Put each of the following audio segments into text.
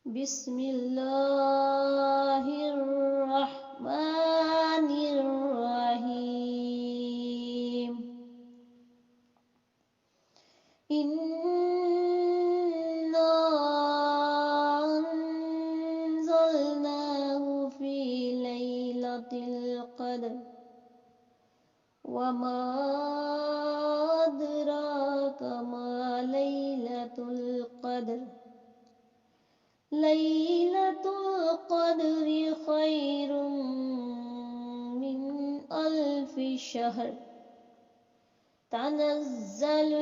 بسم الله الرحمن الرحيم إنا أنزلناه في ليلة القدر وما أدراك ما ليلة القدر ليلة القدر خير من ألف شهر تنزل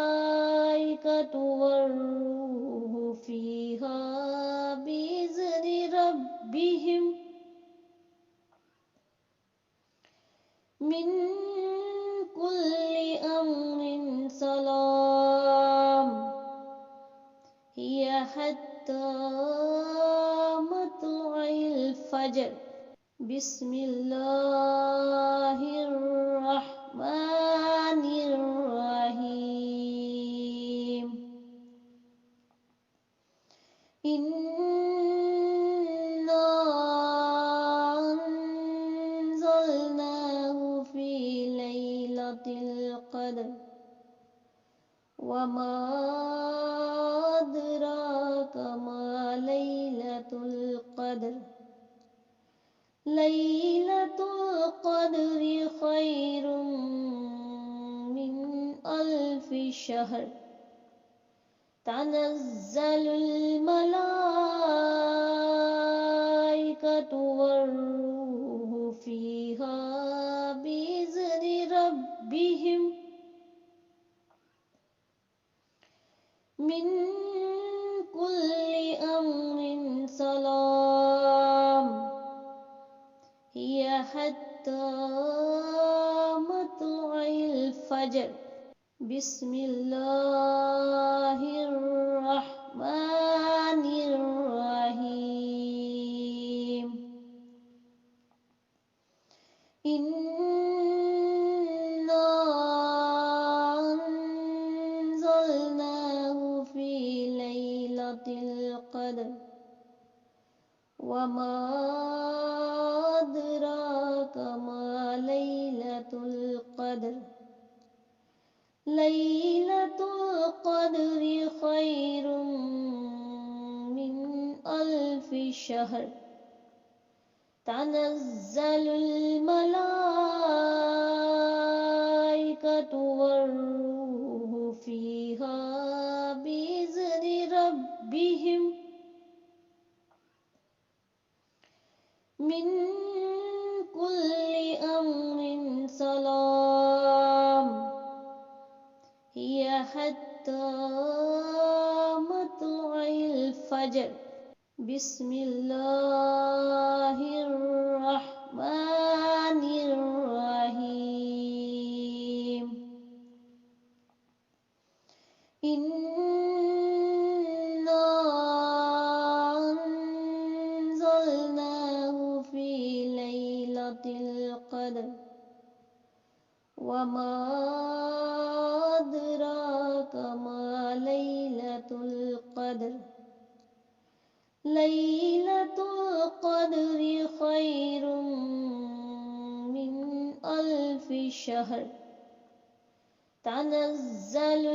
الملائكة والروح فيها بإذن ربهم من كل أمر سلام هي حتى مطلع الفجر بسم الله الرحمن الرحيم إنا أنزلناه في ليلة القدر وما أدراك ما ليلة القدر ليلة القدر خير من ألف شهر تنزل الملائكة والروح فيها بإذن ربهم من كل أمر سلام هي حتى مطلع الفجر بسم الله الرحمن الرحيم إنا أنزلناه في ليلة القدر وما أدراك ما ليلة القدر ليلة القدر خير من ألف شهر تنزل الملائكة والروح فيها بإذن ربهم من كل أمر سلام هي حتى مطلع الفجر بسم الله الرحمن الرحيم إنا أنزلناه في ليلة القدر وما أدراك ما ليلة القدر ليلة القدر خير من ألف شهر تنزل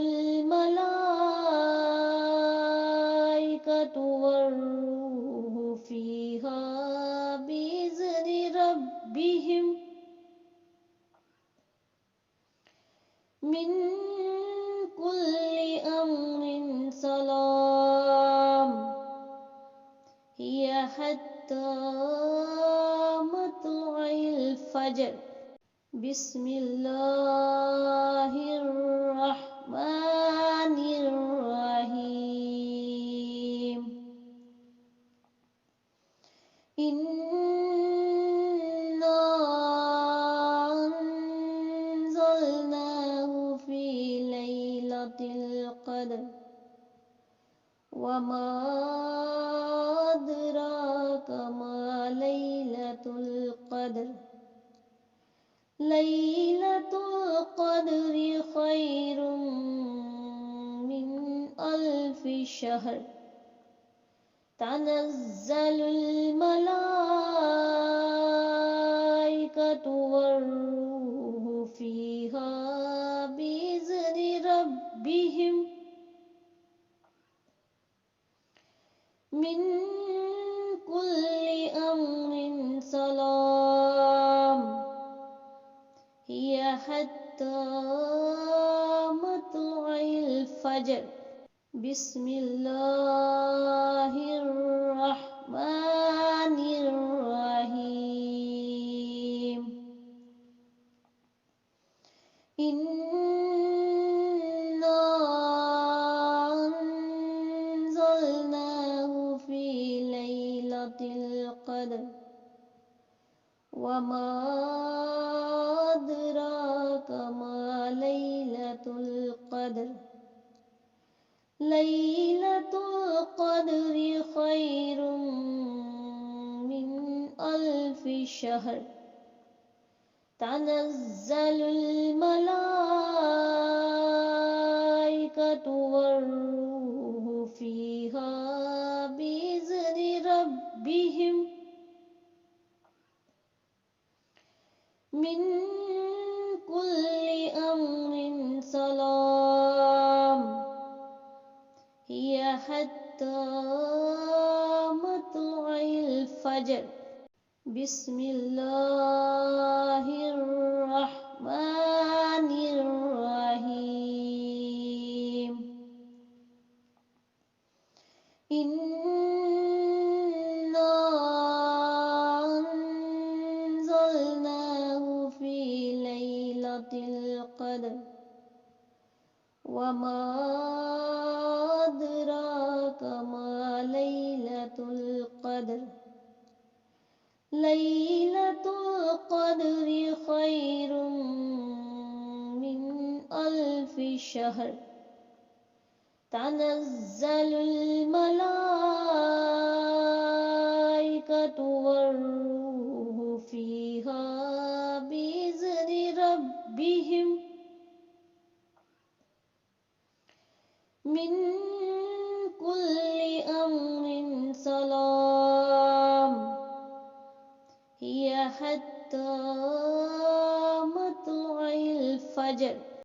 الملائكة والروح فيها بإذن ربهم من كل أمر سلام هي حتى مطلع الفجر بسم الله الرحمن الرحيم إنا أنزلناه في ليلة القدر وما أدراك ما ليلة القدر ليلة القدر خير من ألف شهر تنزل الملائكة والروح فيها بإذن ربهم من كل أمر سلام هي حتى مطلع الفجر. بسم الله الرحمن الرحيم. إنا أنزلناه في ليلة القدر وما أدراك ما ليلة القدر. ليلة القدر خير من ألف شهر تنزل الملائكة والروح فيها بإذن ربهم من كل أمر سلام هي حتى مطلع الفجر. بسم الله الرحمن الرحيم. إنا أنزلناه في ليلة القدر وما أدراك ما ليلة القدر. ليلة القدر خير من ألف شهر تنزل الملائكة والروح فيها بإذن ربهم من كل أمر سلام هي حتى مطلع الفجر.